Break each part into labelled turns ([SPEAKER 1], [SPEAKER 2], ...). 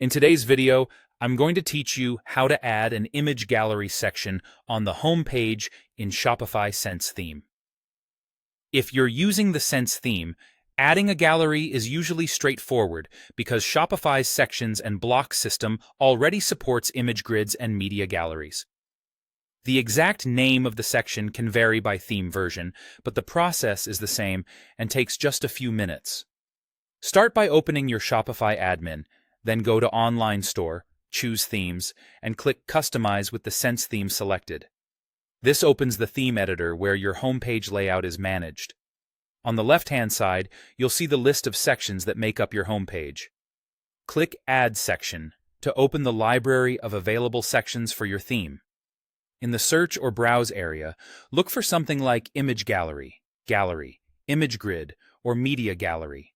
[SPEAKER 1] In today's video, I'm going to teach you how to add an image gallery section on the home page in Shopify Sense Theme. If you're using the Sense theme, adding a gallery is usually straightforward because Shopify's sections and block system already supports image grids and media galleries. The exact name of the section can vary by theme version, but the process is the same and takes just a few minutes. Start by opening your Shopify admin, then go to Online Store, choose Themes, and click Customize with the Sense theme selected. This opens the theme editor where your homepage layout is managed. On the left-hand side, you'll see the list of sections that make up your homepage. Click Add Section to open the library of available sections for your theme. In the Search or Browse area, look for something like Image Gallery, Gallery, Image Grid, or Media Gallery.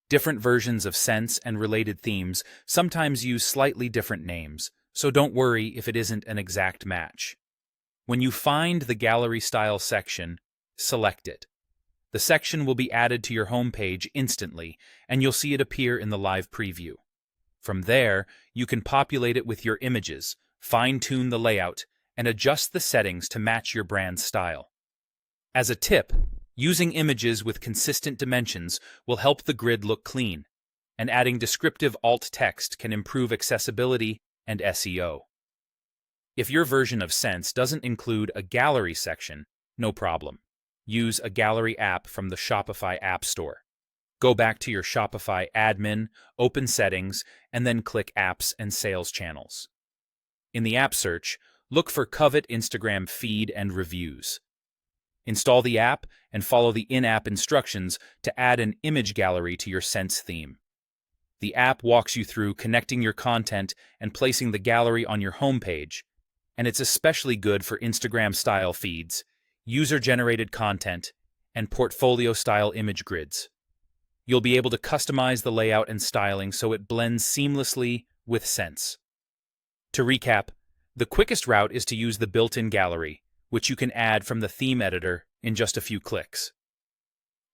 [SPEAKER 1] Different versions of Sense and related themes sometimes use slightly different names, so don't worry if it isn't an exact match. When you find the gallery style section, select it. The section will be added to your homepage instantly, and you'll see it appear in the live preview. From there, you can populate it with your images, fine-tune the layout, and adjust the settings to match your brand's style. As a tip, using images with consistent dimensions will help the grid look clean, and adding descriptive alt text can improve accessibility and SEO. If your version of Sense doesn't include a gallery section, no problem. Use a gallery app from the Shopify App Store. Go back to your Shopify admin, open Settings, and then click Apps and Sales Channels. In the app search, look for Covet Instagram Feed and Reviews. Install the app and follow the in-app instructions to add an image gallery to your Sense theme. The app walks you through connecting your content and placing the gallery on your homepage, and it's especially good for Instagram-style feeds, user-generated content, and portfolio-style image grids. You'll be able to customize the layout and styling so it blends seamlessly with Sense. To recap, the quickest route is to use the built-in gallery, which you can add from the theme editor in just a few clicks.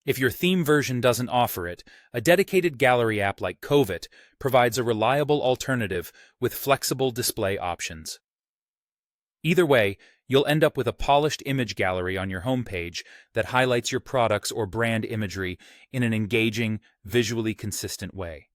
[SPEAKER 1] If your theme version doesn't offer it, a dedicated gallery app like Covet provides a reliable alternative with flexible display options. Either way, you'll end up with a polished image gallery on your homepage that highlights your products or brand imagery in an engaging, visually consistent way.